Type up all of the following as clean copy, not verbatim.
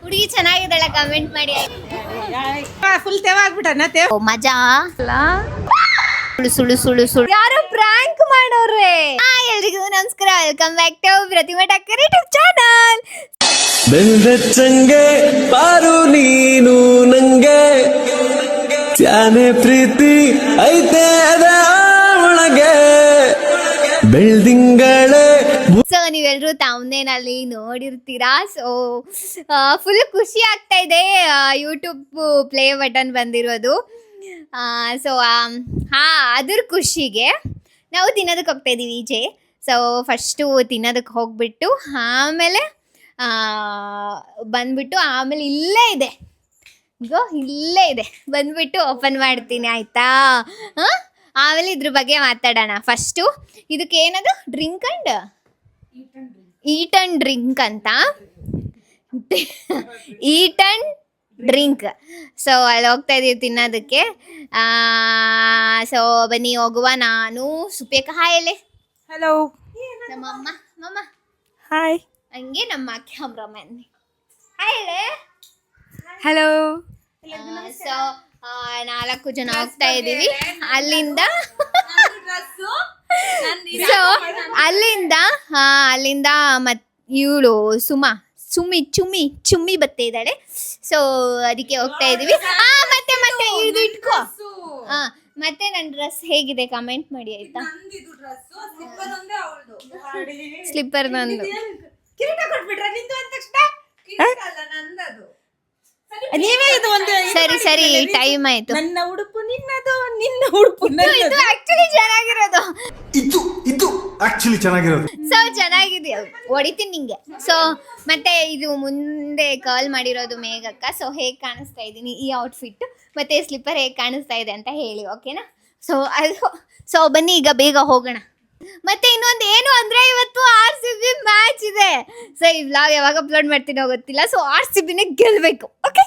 ಹುಡುಗಿ ಚೆನ್ನಾಗಿದ್ದಾಳೆ ಕಮೆಂಟ್ ಮಾಡಿ. ಫುಲ್ ತೇವ ಆಗ್ಬಿಟ್ಟನ ತೇವ ಮಜಾ ಸುಳು ಸುಳು ಸುಳು ಸುಳು ಯಾರೋ ಪ್ರಾಂಕ್ ಮಾಡೋರೆ. ಎಲ್ರಿಗೂ ನಮಸ್ಕಾರ, welcome back to Pratima Thakar YouTube channel. ಬೆಲ್ದಚ್ಚಂಗೆ ಪಾರು ನೀನು ನಂಗೆ ತ್ಯಾನೆ ಪ್ರೀತಿ ಐತೆ ಒಳಗೆ ಬೆಳ್ದಿಂಗಳೇ. ಸೊ ನೀವೆಲ್ಲರೂ ತಮ್ಮನೇನಲ್ಲಿ ನೋಡಿರ್ತೀರಾ. ಸೊ ಫುಲ್ ಖುಷಿ ಆಗ್ತಾ ಇದೆ ಯೂಟ್ಯೂಬ್ ಪ್ಲೇ ಬಟನ್ ಬಂದಿರೋದು. ಸೊ ಅದ್ರ ಖುಷಿಗೆ ನಾವು ತಿನ್ನೋದಕ್ಕೆ ಹೋಗ್ತಾ ಇದ್ದೀವಿ ಈಚೆ. ಸೊ ಫಸ್ಟು ತಿನ್ನೋದಕ್ಕೆ ಹೋಗ್ಬಿಟ್ಟು ಆಮೇಲೆ ಬಂದ್ಬಿಟ್ಟು ಆಮೇಲೆ ಇಲ್ಲೇ ಇದೆ ಬಂದ್ಬಿಟ್ಟು ಓಪನ್ ಮಾಡ್ತೀನಿ ಆಯಿತಾ. ಆಮೇಲೆ ಇದ್ರ ಬಗ್ಗೆ ಮಾತಾಡೋಣ. ಫಸ್ಟು ಇದಕ್ಕೆ ಏನದು drink and eat and drink ಅಂತ, ಈಟ್ ಆ್ಯಂಡ್ ಡ್ರಿಂಕ್. ಸೊ ಅಲ್ಲಿ ಹೋಗ್ತಾ ಇದೀವಿ ತಿನ್ನೋದಕ್ಕೆ. ಸೊ ಬನ್ನಿ ಹೋಗುವ. ನಾನು ಸುಪೇಕ ಹಾಯ್ ಹೇಳಿ. ಹಲೋ. ನಮ್ಮ ಮಮ್ಮ ಹಾಯ್. ಹಂಗೆ ನಮ್ಮ ಕ್ಯಾಮ್ರಾಮನ್ ಹಾಯ್ ಹೇಳಿ. ಹಲೋ. ಸೊ 4 ಜನ ಹೋಗ್ತಾ ಇದ್ದೀವಿ ಅಲ್ಲಿಂದ. ಸೊ ಅಲ್ಲಿಂದ ಮತ್ ಇವಳು ಚುಮ್ಮಿ ಬತ್ತೆ ಇದ್ದಾಳೆ. ಸೊ ಅದಕ್ಕೆ ಹೋಗ್ತಾ ಇದೀವಿ. ಮತ್ತೆ ಇದು ಇಟ್ಕೋ. ಮತ್ತೆ ನನ್ನ ಡ್ರೆಸ್ ಹೇಗಿದೆ ಕಮೆಂಟ್ ಮಾಡಿ ಆಯ್ತಾ. ಸ್ಲಿಪ್ಪರ್ ನಂದು. ಸರಿ ಟೈಮ್ ಆಯ್ತು. ನನ್ನ ಉಡುಪು ನಿನ್ನದು, ನಿನ್ನ ಉಡುಪು ಇದು ಆಕ್ಚುಲಿ ಚೆನ್ನಾಗಿರೋದು. ಇದು ಆಕ್ಚುಲಿ ಚೆನ್ನಾಗಿರೋದು. ಸೊ ಚೆನ್ನಾಗಿದೆ, ಹೊಡಿತೀನಿ ನಿಂಗೆ. ಸೊ ಮತ್ತೆ ಇದು ಮುಂದೆ ಕರ್ಲ್ ಮಾಡಿರೋದು ಮೇಘಕ್ಕ. ಸೊ ಹೇಗೆ ಕಾಣಿಸ್ತಾ ಇದ್ದೀನಿ ಈ ಔಟ್ಫಿಟ್ ಮತ್ತೆ ಸ್ಲಿಪ್ಪರ್ ಹೇಗೆ ಕಾಣಿಸ್ತಾ ಇದೆ ಅಂತ ಹೇಳಿ, ಓಕೆನಾ. ಸೊ ಬನ್ನಿ ಈಗ ಬೇಗ ಹೋಗೋಣ. ಮತ್ತೆ ಇನ್ನೊಂದು ಏನು ಅಂದರೆ ಇವತ್ತು RCB ಮ್ಯಾಚ್ ಇದೆ. ಸೊ ಈ ವ್ಲಾಗ್ ಯಾವಾಗ ಅಪ್ಲೋಡ್ ಮಾಡ್ತೀನೋ ಗೊತ್ತಿಲ್ಲ. ಸೊ RCBನೇ ಗೆಲ್ಲಬೇಕು, ಓಕೆ.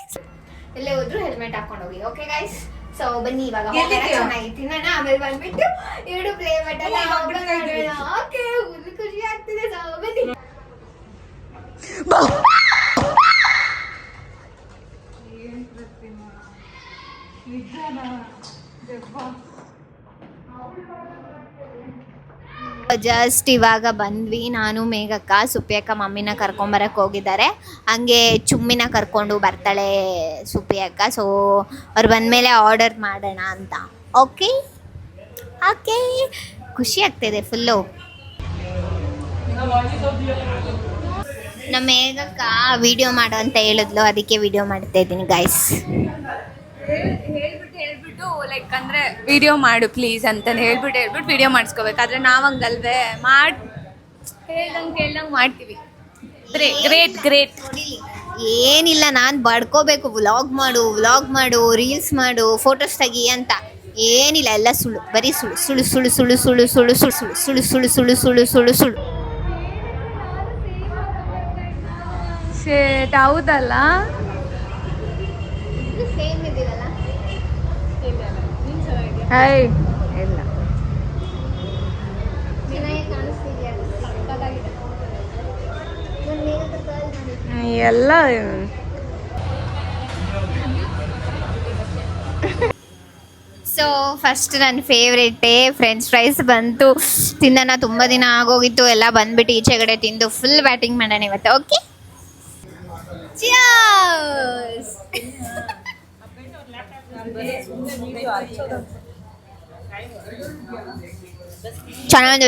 ಎಲ್ಲೇ ಹೋದ್ರು ಹೆಲ್ಮೆಟ್ ಹಾಕೊಂಡು ಹೋಗಿ, ಓಕೆ ಗೈಸ್. ಸೊ ಬನ್ನಿ ಇವಾಗ ಚೆನ್ನಾಗಿ ತಿನ್ನೋಣ. ಆಮೇಲೆ ಬಂದ್ಬಿಟ್ಟು ಎರಡು ಪ್ಲೇ ಬಟನ್ ಓಕೆ. ಖುಷಿ ಆಗ್ತಿದೆ. ಸೊ ಬನ್ನಿ. ಜಸ್ಟ್ ಇವಾಗ ಬಂದ್ವಿ. ನಾನು ಮೇಘಕ್ಕ, ಸುಪ್ಪಿಯಕ್ಕ ಮಮ್ಮಿನ ಕರ್ಕೊಂಬರಕ್ಕೆ ಹೋಗಿದ್ದಾರೆ. ಹಂಗೆ ಚುಮ್ಮಿನ ಕರ್ಕೊಂಡು ಬರ್ತಾಳೆ ಸುಪ್ಪಿಯಕ್ಕ. ಸೊ ಅವ್ರು ಬಂದಮೇಲೆ ಆರ್ಡರ್ ಮಾಡೋಣ ಅಂತ. ಓಕೆ ಖುಷಿ ಆಗ್ತಾಯಿದೆ ಫುಲ್ಲು. ನಮ್ಮ ಮೇಘಕ್ಕ ವಿಡಿಯೋ ಮಾಡು ಅಂತ ಹೇಳಿದ್ಲು, ಅದಕ್ಕೆ ವಿಡಿಯೋ ಮಾಡ್ತಾ ಇದ್ದೀನಿ ಗೈಸ್. ಹೇಳ್ಬಿಟ್ಟು ಲೈಕ್ ಅಂದರೆ ವಿಡಿಯೋ ಮಾಡು ಪ್ಲೀಸ್ ಅಂತ ಹೇಳ್ಬಿಟ್ಟು ವಿಡಿಯೋ ಮಾಡಿಸ್ಕೋಬೇಕಾದ್ರೆ ನಾವು ಹಂಗಲ್ವೇ ಹೇಳ್ದಂಗೆ ಮಾಡ್ತೀವಿ. ಗ್ರೇಟ್. ಏನಿಲ್ಲ, ನಾನು ಬಡ್ಕೋಬೇಕು. ವ್ಲಾಗ್ ಮಾಡು ರೀಲ್ಸ್ ಮಾಡು ಫೋಟೋಸ್ ತೆಗಿ ಅಂತ ಏನಿಲ್ಲ. ಎಲ್ಲ ಸುಳ್ಳು, ಬರೀ ಸುಳ್ಳು. ಶೇಟ್ ಹೌದಲ್ಲ. ಸೇಮ್ ಇದೀವಲ್ಲ. ಹಾಯ್ ಇಲ್ಲ ಎಲ್ಲ ಸೊ ಫಸ್ಟ್ ನನ್ನ ಫೇವ್ರೇಟೇ ಫ್ರೆಂಚ್ ಫ್ರೈಸ್ ಬಂತು. ತಿನ್ನೋಣ, ತುಂಬ ದಿನ ಆಗೋಗಿತ್ತು. ಎಲ್ಲ ಬಂದ್ಬಿಟ್ಟು ಈಚೆಗಡೆ ತಿಂದು ಫುಲ್ ಬ್ಯಾಟಿಂಗ್ ಮಾಡೋಣ ಇವತ್ತು, ಓಕೆ. ಚಿಯರ್ಸ್.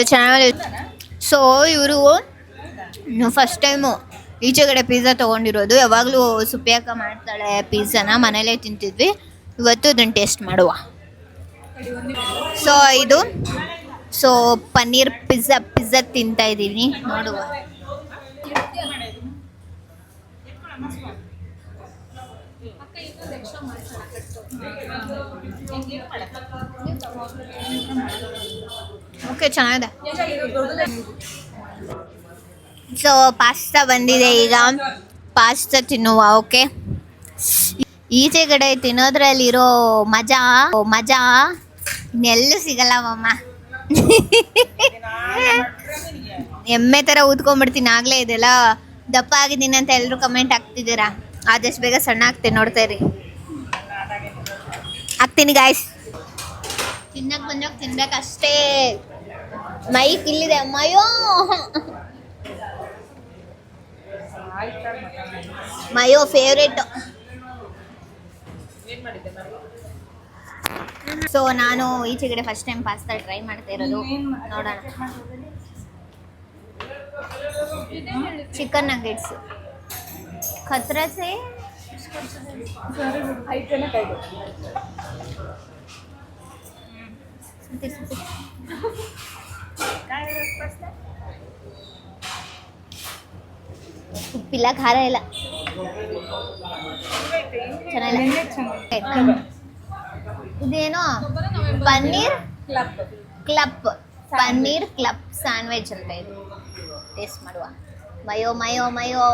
ಚೆನ್ನಾಗಿದೆ. ಸೊ ಇವರು ಫಸ್ಟ್ ಟೈಮು ಈಚೆಗಡೆ ಪಿಜ್ಜಾ ತೊಗೊಂಡಿರೋದು. ಯಾವಾಗಲೂ ಸುಪ್ಪಿಯಕ್ಕ ಮಾಡ್ತಾಳೆ ಪಿಜ್ಜಾನ, ಮನೇಲೇ ತಿಂತಿದ್ವಿ. ಇವತ್ತು ಅದನ್ನು ಟೇಸ್ಟ್ ಮಾಡುವ. ಸೊ ಇದು ಪನ್ನೀರ್ ಪಿಜ್ಜಾ ತಿಂತಾ ಇದ್ದೀನಿ, ನೋಡುವ. ಓಕೆ ಚೆನ್ನಾಗಿದೆ. ಸೊ ಪಾಸ್ತಾ ಬಂದಿದೆ, ಈಗ ಪಾಸ್ತಾ ತಿನ್ನುವ, ಓಕೆ. ಈಚೆಗಡೆ ತಿನ್ನೋದ್ರಲ್ಲಿರೋ ಮಜಾ ಇನ್ನೆಲ್ಲೂ ಸಿಗಲ್ಲ ಮಮ್ಮ. ಎಮ್ಮೆ ಥರ ಊದ್ಕೊಂಡ್ಬಿಡ್ತೀನಿ. ಆಗಲೇ ಇದೆಲ್ಲ ದಪ್ಪ ಆಗಿದ್ದೀನಿ ಅಂತ ಎಲ್ಲರೂ ಕಮೆಂಟ್ ಹಾಕ್ತಿದ್ದೀರಾ. ಆದಷ್ಟು ಬೇಗ ಸಣ್ಣ ಆಗ್ತೀನಿ, ನೋಡ್ತಾ ಇರಿ. ಆಗ್ತೀನಿ ಗಾಯ್ಸ್. ತಿನ್ನಕ್ ಬಂದಾಗ ತಿನ್ಬೇಕಷ್ಟೇ. ಮೈಕ್ ಇಲ್ಲಿದೆ ಅಮ್ಮಯ್ಯೋ. ಮಯೋ ಫೇವ್ರೇಟ್. ಸೊ ನಾನು ಈಚೆಗಡೆ ಫಸ್ಟ್ ಟೈಮ್ ಪಾಸ್ತಾ ಟ್ರೈ ಮಾಡ್ತಾ ಇರೋದು. ನೋಡೋಣ. ಚಿಕನ್ ನಗೆಟ್ಸ್ ಖತ್ರ ಸೇ ಉಪ್ಪಿಲ್ಲ, ಖಾರ ಇಲ್ಲ, ಚೆನ್ನಾಗಿಲ್ಲ. ಇದೇನೋ ಪನ್ನೀರ್ ಕ್ಲಬ್ ಸ್ಯಾಂಡ್ವಿಚ್ ಅಂತ ಇದು. ಟೇಸ್ಟ್ ಮಾಡುವ. ಮಯೋ ಮಯೋ ಮಯೋ.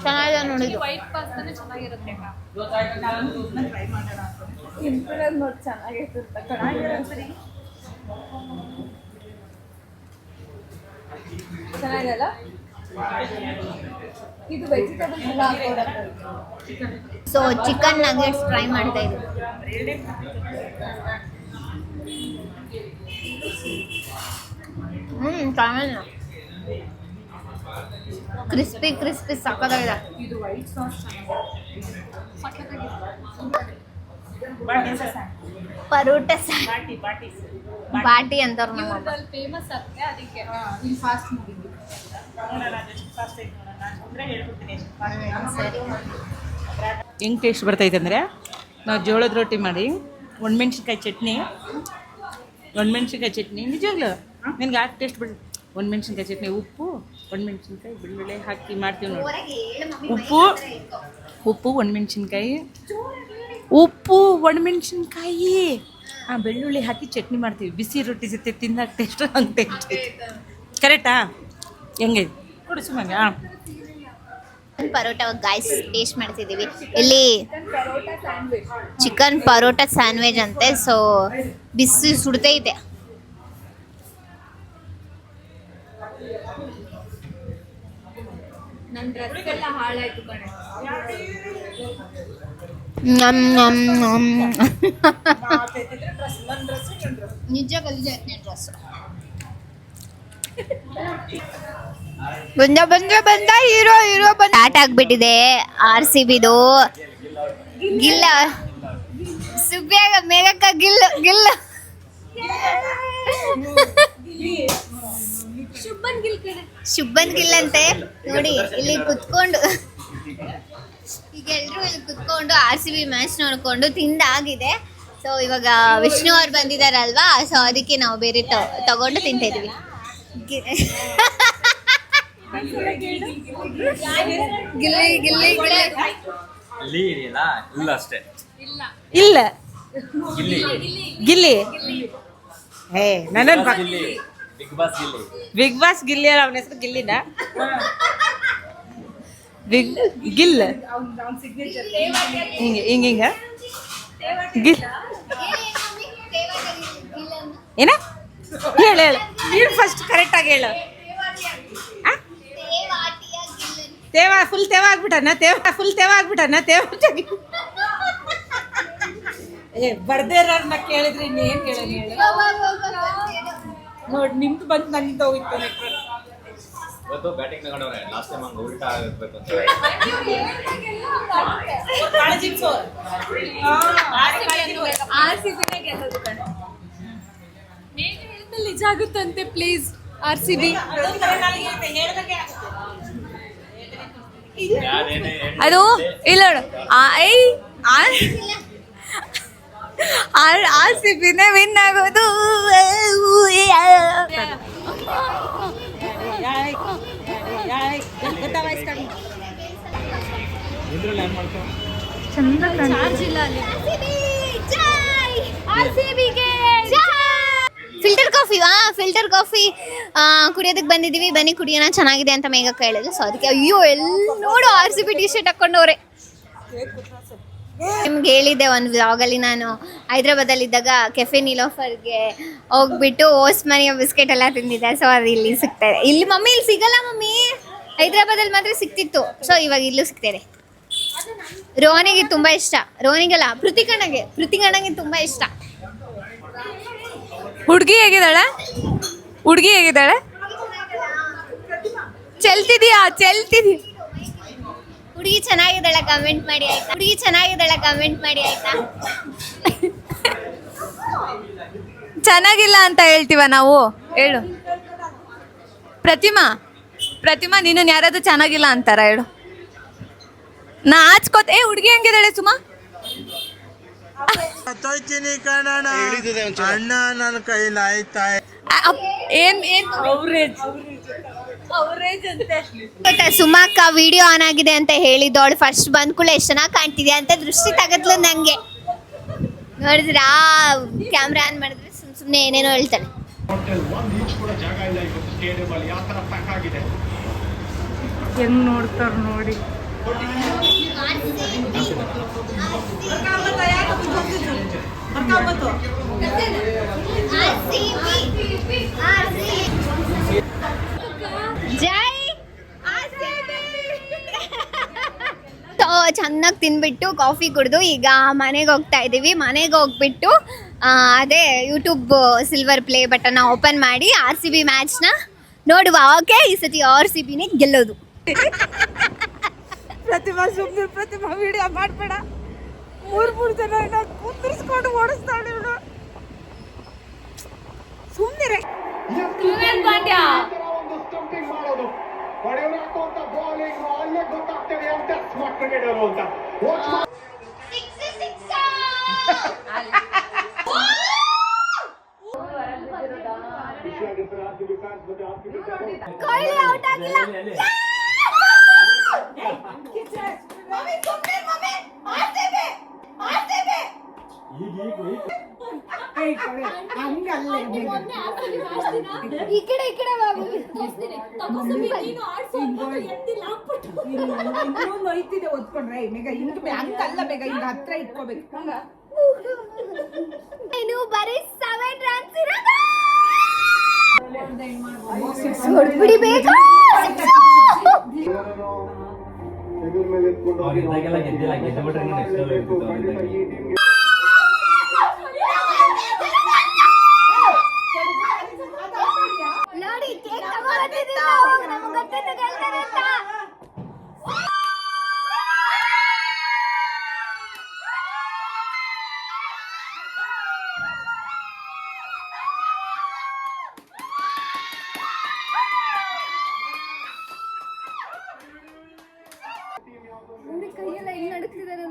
ಚೆನ್ನಾಗಿದೆ ನೋಡಿದ್ದು. ಚೆನ್ನಾಗಿದೆಲ್ಲ. ಇದು vegetable so chicken nuggets try ಮಾಡ್ತಾ ಇದ್ವಿ. ಚೆನ್ನಾಗಿದೆ. ಕ್ರಿಸ್ಪಿ ಸಕ್ಕತ್ತಾಗಿದೆ. ಪರೋಟ ಬಾಟಿ ಅಂತಾರ ನಮ್ಮ ಫೇಮಸ್ ಆಗುತ್ತೆ ಅದಕ್ಕೆ. ಹೆಂಗೆ ಟೇಸ್ಟ್ ಬರ್ತೈತೆ ಅಂದರೆ, ನಾವು ಜೋಳದ ರೊಟ್ಟಿ ಮಾಡಿ ಒಣಮೆಣ್ಸಿನ್ಕಾಯಿ ಚಟ್ನಿ ನಿಜವಾಗ್ಲೂ ನಿನ್ಗೆ ಯಾಕೆ ಟೇಸ್ಟ್ ಬಿಡಿ. ಒಣಮೆಣ್ಸಿನ್ಕಾಯಿ ಚಟ್ನಿ, ಉಪ್ಪು, ಒಣಮೆಣ್ಸಿನ್ಕಾಯಿ, ಬೆಳ್ಳುಳ್ಳಿ ಹಾಕಿ ಮಾಡ್ತೀವಿ ನೋಡಿ. ಉಪ್ಪು ಒಣಮೆಣ್ಸಿನ್ಕಾಯಿ ಬೆಳ್ಳುಳ್ಳಿ ಹಾಕಿ ಚಟ್ನಿ ಮಾಡ್ತೀವಿ. ಬಿಸಿ ರೊಟ್ಟಿ ಜೊತೆ ತಿನ್ನಕ್ಕೆ ಟೇಸ್ಟ್ ಹಂಗೆ ಟೇಸ್ಟ್ ಕರೆಕ್ಟಾ? ಹೆಂಗೆ ಕೊಡಿಸು ಮಂಗೆ. ಪರೋಟ ಗಾಯ್ಸ್ ಟೇಸ್ಟ್ ಮಾಡ್ತಿದ್ದೀವಿ. ಇಲ್ಲಿ ಚಿಕನ್ ಪರೋಟ ಸ್ಯಾಂಡ್ವಿಚ್ ಅಂತೆ. ಸೊ ಬಿಸಿ ಸುಡ್ತೈತೆ. ನನ್ನ ಡ್ರೆಸ್ ಎಲ್ಲ ಹಾಳಾಯ್ತು ಕಣೆ. ನಿಜ ಗಲೀಜ್ ಆಯ್ತು ನನ್ನ ಡ್ರೆಸ್. ಬಂದ ಹೀರೋ ಸ್ಟಾರ್ಟ್ ಆಗ್ಬಿಟ್ಟಿದೆ RCBದು. ಗಿಲ್ಲ ಸುಬ್ಯಾಗ ಮೇಘಕ್ಕ ಗಿಲ್ಲ ಶುಭನ್ ಗಿಲ್ ಅಂತೆ ನೋಡಿ. ಇಲ್ಲಿ ಕುತ್ಕೊಂಡು ಈಗ ಎಲ್ರು ಇಲ್ಲಿ ಕುತ್ಕೊಂಡು RCB ಮ್ಯಾಚ್ ನೋಡ್ಕೊಂಡು ತಿಂದಾಗಿದೆ. ಸೊ ಇವಾಗ ವಿಷ್ಣು ಅವ್ರು ಬಂದಿದಾರಲ್ವಾ, ಸೊ ಅದಕ್ಕೆ ನಾವು ಬೇರೆ ತಗೊಂಡು ತಿಂತಾ ಇದೀವಿ. ಇಲ್ಲ ಗಿಲ್ಲಿ ಹೇ ನನ್ನ ಬಿಗ್ ಬಾಸ್ ಗಿಲ್ಲಿ ಅಲ್ಲ, ಅವನ ಹೆಸರು ಗಿಲ್ಲಿನ. ಗಿಲ್ ಹಿಂಗ ಗಿಲ್ ಏನ ಹೇಳು ನೀನು ಫಸ್ಟ್ ಕರೆಕ್ಟಾಗಿ ಹೇಳು. ಫುಲ್ ತೇವ ಆಗ್ಬಿಟ್ಟನ ಬರ್ದೇ ಇರೋರ್ನ ಕೇಳಿದ್ರೆ ಇನ್ನೇನು ಹೇಳಿ ನೋಡಿ. ನಿಮ್ದು ಬಂದು ನಂಗೆ ಹೋಗಿತ್ತು ಇವತ್ತು ಬ್ಯಾಟಿಂಗ್ ತಗೊಂಡವ್ರೆ. ಲಾಸ್ಟ್ ಟೈಮ್ ಹಂಗೆ ಉಲ್ಟಾ ಆಗಬೇಕು ಅಂತ ನಿಜ ಆಗುತ್ತಂತೆ. ಪ್ಲೀಸ್ RCB ಅದು ಇಲ್ಲ RCBನೇ ವಿನ್ ಆಗೋದು. ಚಾರ್ಜ್ ಇಲ್ಲ ಅಲ್ಲಿ. ಫಿಲ್ಟರ್ ಕಾಫಿ ಕುಡಿಯೋದಕ್ಕೆ ಬಂದಿದ್ದೀವಿ. ಬನ್ನಿ ಕುಡಿಯೋಣ, ಚೆನ್ನಾಗಿದೆ ಅಂತ ಮೇಘಕ್ಕ ಹೇಳಿದ್ರು. ಸೊ ಅದಕ್ಕೆ ಅಯ್ಯೋ ಎಲ್ಲ ನೋಡು RCB ಟಿ ಶರ್ಟ್ ಹಾಕೊಂಡವ್ರೆ. ನಿಮ್ಗೆ ಹೇಳಿದ್ದೆ ಒಂದು ವ್ಲಾಗಲ್ಲಿ, ನಾನು ಹೈದ್ರಾಬಾದಲ್ಲಿದ್ದಾಗ ಕೆಫೆ ನೀಲೋಫರ್ಗೆ ಹೋಗ್ಬಿಟ್ಟು ಓಸ್ಮನಿಯ ಬಿಸ್ಕೆಟ್ ಎಲ್ಲ ತಿಂದಿದ್ದೆ. ಸೊ ಅದು ಇಲ್ಲಿ ಸಿಗ್ತಾಯಿದೆ. ಇಲ್ಲಿ ಮಮ್ಮಿ ಇಲ್ಲಿ ಸಿಗಲ್ಲ ಮಮ್ಮಿ, ಹೈದ್ರಾಬಾದಲ್ಲಿ ಮಾತ್ರ ಸಿಕ್ತಿತ್ತು. ಸೊ ಇವಾಗ ಇಲ್ಲೂ ಸಿಗ್ತಾಯಿದೆ. ರೋಹನಿಗೆ ತುಂಬ ಇಷ್ಟ. ರೋಹನಿಗಲ್ಲ, ಪೃಥಿಕಣ್ಣಗೆ ತುಂಬ ಇಷ್ಟ. ಹುಡುಗಿ ಹೇಗಿದ್ದಾಳೆ? ಚೆಲ್ತಿದ್ಯಾ? ಹುಡುಗಿ ಚೆನ್ನಾಗಿದ್ದಾಳೆ, ಕಮೆಂಟ್ ಮಾಡಿ ಆಯ್ತಾ? ಚೆನ್ನಾಗಿಲ್ಲ ಅಂತ ಹೇಳ್ತೀವ ನಾವು? ಹೇಳು ಪ್ರತಿಮಾ ನೀನು ಯಾರಾದ್ರೂ ಚೆನ್ನಾಗಿಲ್ಲ ಅಂತಾರ? ಹೇಳು. ನಾಚ್ಕೋತ ಹುಡುಗಿ ಹೆಂಗಿದ್ದಾಳೆ ಸುಮಾ? ಅಣ್ಣ ನನ್ನ ಕೈಲಾಯ್ತಾ ಏನ್ ಗೊತ್ತಾ, ಸುಮಾಕ ವಿಡಿಯೋ ಆನ್ ಆಗಿದೆ ಅಂತ ಹೇಳಿದವಳು ಫಸ್ಟ್ ಬಂದ್ ಕೂಡ ಎಷ್ಟು ಚೆನ್ನಾಗಿ ಕಾಣ್ತಿದ್ಯಾ ಅಂತ ದೃಷ್ಟಿ ತಗದ್ಲು ನಂಗೆ. ನೋಡಿದ್ರಾ, ಕ್ಯಾಮ್ರಾ ಆನ್ ಮಾಡಿದ್ರೆ ಸುಮ್ಮನೆ ಏನೇನೋ ಹೇಳ್ತಾನೆ. ಹೆಂಗ್ ನೋಡ್ತಾರ ನೋಡಿ. ಜೈ ಚೆನ್ನಾಗಿ ತಿನ್ಬಿಟ್ಟು ಕಾಫಿ ಕುಡಿದು ಈಗ ಮನೆಗೆ ಹೋಗ್ತಾ ಇದ್ದೀವಿ. ಮನೆಗೆ ಹೋಗ್ಬಿಟ್ಟು ಅದೇ ಯೂಟ್ಯೂಬ್ ಸಿಲ್ವರ್ ಪ್ಲೇ ಬಟನ್ನ ಓಪನ್ ಮಾಡಿ RCB ಮ್ಯಾಚ್ನ ನೋಡುವ. ಓಕೆ, ಈ ಸತಿ RCBನೇ ಗೆಲ್ಲೋದು. ಪ್ರತಿಮಾ ವಿಡಿಯೋ ಮಾಡಬೇಡ. ಮೂರು ಜನ ಕುಂದಿರ್ಸ್ಕೊಂಡು ಓಡಿಸ್ತಾಳೆ ಇವಳು. ಸುಮ್ಮನೆ ಪಾಂಡ್ಯ ಕೊಹ್ಲಿ ಔಟ್ ಆಗಿಲ್ಲ. ಈ ಕಡೆ ಬಾಬು ಐತಿದೆ ಓದ್ಕೊಂಡ್ರೆ ಬೇಗ ಹಿಂಗೆ ಹಂಗಲ್ಲ, ಬೇಗ ಹಿಂಗ ಹತ್ರ ಇಟ್ಕೋಬೇಕು. ಇನ್ನು ಬರೀ 7 ರನ್ಸ್ ಇರೋದು. ಹೊಡ್ಬಿಡಿ ಬೇಗ. ನೋಡಿ, ಕೇಕ್ ತಗೊಂಡ್ಬಂದಿದ್ದೀವಿ ನಾವು. ನಮ್ಗೆ ಗೊತ್ತಿತ್ತು ಗೆಲ್ತಾರೆ ಅಂತ. ನೋಡಿ ಕೈಯೆಲ್ಲ ಹೆಂಗ್ ನಡುಕ್ತಿದ್ದಾರೆ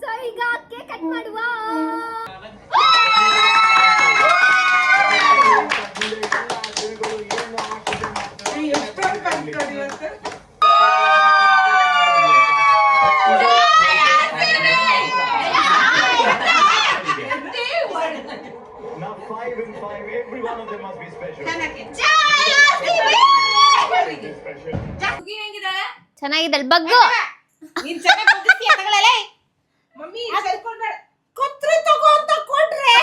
ಸೊ ಈಗ ಕೇಕ್ ಕಟ್ ಮಾಡುವ. ಚೆನ್ನಾಗಿದ್ದಲ್ ಬಗ್ಗು. ಮಮ್ಮಿ ಕೊತ್ರಿ ತಗೋ ಅಂತ ಕೊಟ್ರೆ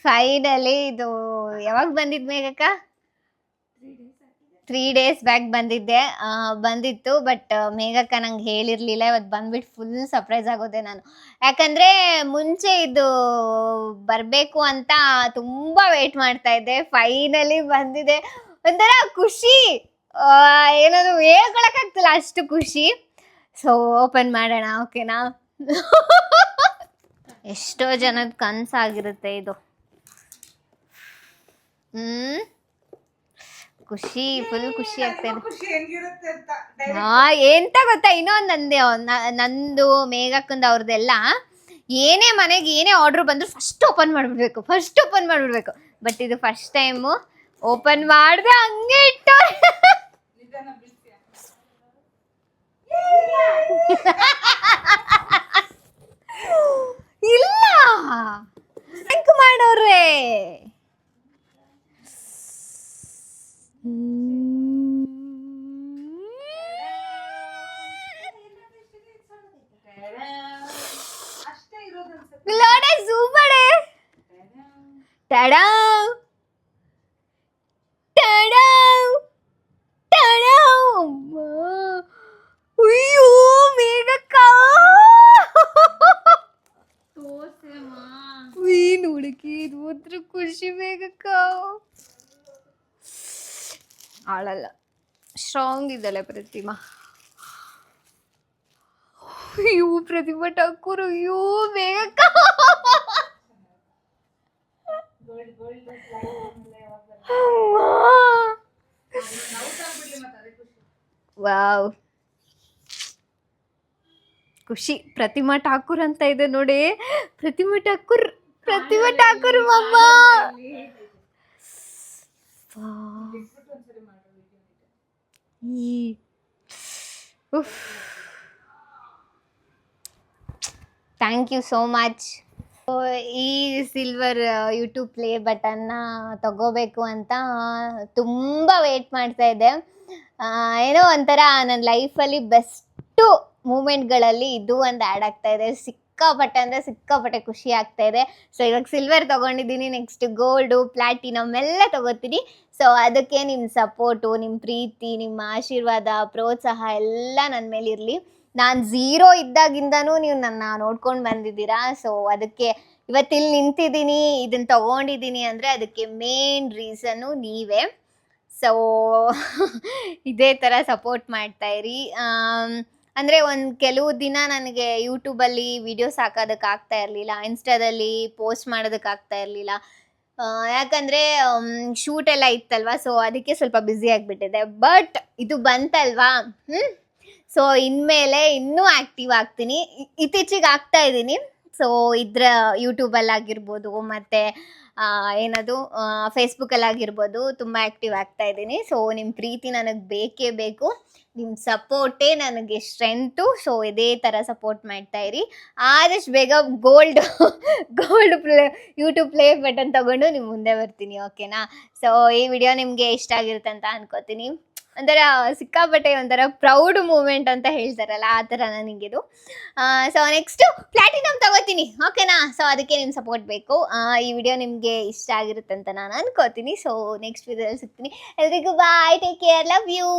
ಫೈನಲಿ ಇದು ಯಾವಾಗ ಬಂದಿದ್ ಮೇಘಕ್ಕ? 3 days ಬ್ಯಾಕ್ ಬಂದಿತ್ತು. ಬಟ್ ಮೇಘಕ್ಕ ನಂಗೆ ಹೇಳಿರಲಿಲ್ಲ. ಇವತ್ತು ಬಂದ್ಬಿಟ್ಟು ಫುಲ್ ಸರ್ಪ್ರೈಸ್ ಆಗೋದೆ ನಾನು. ಯಾಕಂದರೆ ಮುಂಚೆ ಇದು ಬರಬೇಕು ಅಂತ ತುಂಬ ವೆಯ್ಟ್ ಮಾಡ್ತಾ ಇದ್ದೆ. ಫೈನಲಿ ಬಂದಿದೆ. ಒಂಥರ ಖುಷಿ, ಏನಾದ್ರು ಹೇಳ್ಕೊಳಕ್ಕಾಗ್ತಿಲ್ಲ, ಅಷ್ಟು ಖುಷಿ. ಸೊ ಓಪನ್ ಮಾಡೋಣ, ಓಕೆನಾ? ಎಷ್ಟೋ ಜನದ ಕನಸಾಗಿರುತ್ತೆ ಇದು. ಖುಷಿ, ಫುಲ್ ಖುಷಿ ಆಗ್ತಾ ಇದೆ. ಎಂತ ಗೊತ್ತಾ, ಇನ್ನೊಂದು ನಂದು ಮೇಘಕ್ಕಂದು ಅವ್ರದ್ದೆಲ್ಲ ಏನೇ ಮನೆಗೆ ಏನೇ ಆರ್ಡ್ರ್ ಬಂದ್ರು ಫಸ್ಟ್ ಓಪನ್ ಮಾಡಿಬಿಡ್ಬೇಕು. ಬಟ್ ಇದು ಫಸ್ಟ್ ಟೈಮು ಓಪನ್ ಮಾಡಿದೆ, ಹಂಗೆ ಇಟ್ಟು ಇಲ್ಲ ಥ್ಯಾಂಕ್ ಮಾಡೋರೆ. ಲೋಡೆ ಸೂಪಡೆ ಟಡಾವ್ ಟಡಾವ್ ಟಡಾವ್. ಅಯ್ಯೋ ಮೇಘಕ್ಕ ಹುಡುಕಿ ಹೋದ್ರು ಖುಷಿ ಮೇಘಕ್ಕ. ಆಳಲ್ಲ, ಸ್ಟ್ರಾಂಗ್ ಇದ್ದಲ್ಲ ಪ್ರತಿಮಾ. ಅಯ್ಯೋ ಪ್ರತಿಮಾ ಠಾಕೂರ್, ಅಯ್ಯೋ ಮೇಘಕ್ಕ. ವಾವ್, ಖುಷಿ. ಪ್ರತಿಮಾ ಠಾಕೂರ್ ಅಂತ ಇದೆ ನೋಡಿ. ಪ್ರತಿಮಾ ಠಾಕೂರ್, ಪ್ರತಿಮಾ ಠಾಕೂರ್ ಮಮ್ಮ. Thank you so much. ಈ ಸಿಲ್ವರ್ ಯೂಟ್ಯೂಬ್ ಪ್ಲೇ ಬಟನ್ನ ತಗೋಬೇಕು ಅಂತ ತುಂಬ ವೇಟ್ ಮಾಡ್ತಾ ಇದ್ದೆ. ಏನೋ ಒಂಥರ ನನ್ನ ಲೈಫಲ್ಲಿ ಬೆಸ್ಟು ಮೂಮೆಂಟ್ಗಳಲ್ಲಿ ಇದು ಒಂದು ಆ್ಯಡ್ ಆಗ್ತಾ ಇದೆ. ಸಿಕ್ಕಾಪಟ್ಟೆ ಅಂದರೆ ಸಿಕ್ಕಾಪಟ್ಟೆ ಖುಷಿ ಆಗ್ತಾ ಇದೆ. ಸೊ ಇವಾಗ ಸಿಲ್ವರ್ ತೊಗೊಂಡಿದ್ದೀನಿ, ನೆಕ್ಸ್ಟ್ ಗೋಲ್ಡು, ಪ್ಲ್ಯಾಟಿನಮ್ ಎಲ್ಲ ತೊಗೋತೀನಿ. ಸೊ ಅದಕ್ಕೆ ನಿಮ್ಮ ಸಪೋರ್ಟು, ನಿಮ್ಮ ಪ್ರೀತಿ, ನಿಮ್ಮ ಆಶೀರ್ವಾದ, ಪ್ರೋತ್ಸಾಹ ಎಲ್ಲ ನನ್ನ ಮೇಲಿರಲಿ. ನಾನು ಝೀರೋ ಇದ್ದಾಗಿಂದನೂ ನೀವು ನನ್ನ ನೋಡ್ಕೊಂಡು ಬಂದಿದ್ದೀರಾ. ಸೊ ಅದಕ್ಕೆ ಇವತ್ತಿಲ್ಲಿ ನಿಂತಿದ್ದೀನಿ, ಇದನ್ನು ತೊಗೊಂಡಿದ್ದೀನಿ ಅಂದರೆ ಅದಕ್ಕೆ ಮೇನ್ ರೀಸನ್ನು ನೀವೇ. ಸೊ ಇದೇ ಥರ ಸಪೋರ್ಟ್ ಮಾಡ್ತಾಯಿರಿ. ಅಂದರೆ ಕೆಲವು ದಿನ ನನಗೆ ಯೂಟ್ಯೂಬಲ್ಲಿ ವೀಡಿಯೋಸ್ ಹಾಕೋದಕ್ಕಾಗ್ತಾ ಇರಲಿಲ್ಲ, ಇನ್ಸ್ಟಾದಲ್ಲಿ ಪೋಸ್ಟ್ ಮಾಡೋದಕ್ಕಾಗ್ತಾ ಇರಲಿಲ್ಲ. ಯಾಕಂದರೆ ಶೂಟ್ ಎಲ್ಲ ಇತ್ತಲ್ವ, ಸೊ ಅದಕ್ಕೆ ಸ್ವಲ್ಪ ಬ್ಯುಸಿ ಆಗಿಬಿಟ್ಟಿದೆ. ಬಟ್ ಇದು ಬಂತಲ್ವಾ, ಸೊ ಇನ್ಮೇಲೆ ಇನ್ನೂ ಆ್ಯಕ್ಟಿವ್ ಆಗ್ತೀನಿ. ಇತ್ತೀಚೆಗೆ ಆಗ್ತಾ ಇದ್ದೀನಿ. ಸೊ ಇದ್ರ ಯೂಟ್ಯೂಬಲ್ಲಾಗಿರ್ಬೋದು ಮತ್ತು ಏನದು ಫೇಸ್ಬುಕ್ಕಲ್ಲಾಗಿರ್ಬೋದು ತುಂಬ ಆ್ಯಕ್ಟಿವ್ ಆಗ್ತಾ ಇದ್ದೀನಿ. ಸೊ ನಿಮ್ಮ ಪ್ರೀತಿ ನನಗೆ ಬೇಕೇ ಬೇಕು, ನಿಮ್ಮ ಸಪೋರ್ಟೇ ನನಗೆ ಸ್ಟ್ರೆಂತು. ಸೊ ಇದೇ ಥರ ಸಪೋರ್ಟ್ ಮಾಡ್ತಾಯಿರಿ. ಆದಷ್ಟು ಬೇಗ ಗೋಲ್ಡ್ ಯೂಟ್ಯೂಬ್ ಪ್ಲೇ ಬಟನ್ ತೊಗೊಂಡು ನಿಮ್ಮ ಮುಂದೆ ಬರ್ತೀನಿ, ಓಕೆನಾ? ಸೊ ಈ ವಿಡಿಯೋ ನಿಮಗೆ ಇಷ್ಟ ಆಗಿರುತ್ತೆ ಅಂತ ಅನ್ಕೋತೀನಿ. ಒಂಥರ ಸಿಕ್ಕಾಪಟ್ಟೆ ಒಂಥರ ಪ್ರೌಡ್ ಮೂಮೆಂಟ್ ಅಂತ ಹೇಳ್ತಾರಲ್ಲ, ಆ ಥರ ನನಗಿದು. ಸೊ ನೆಕ್ಸ್ಟು ಪ್ಲ್ಯಾಟಿನಮ್ ತಗೋತೀನಿ, ಓಕೆನಾ? ಸೊ ಅದಕ್ಕೆ ನಿಮ್ಮ ಸಪೋರ್ಟ್ ಬೇಕು. ಈ ವಿಡಿಯೋ ನಿಮಗೆ ಇಷ್ಟ ಆಗಿರುತ್ತೆ ಅಂತ ನಾನು ಅನ್ಕೋತೀನಿ. ಸೊ ನೆಕ್ಸ್ಟ್ ವಿಡಿಯೋದಲ್ಲಿ ಸಿಗ್ತೀನಿ. ಎಲ್ರಿಗೂ ಬಾಯ್, ಟೇಕ್ ಕೇರ್, ಲವ್ ಯು.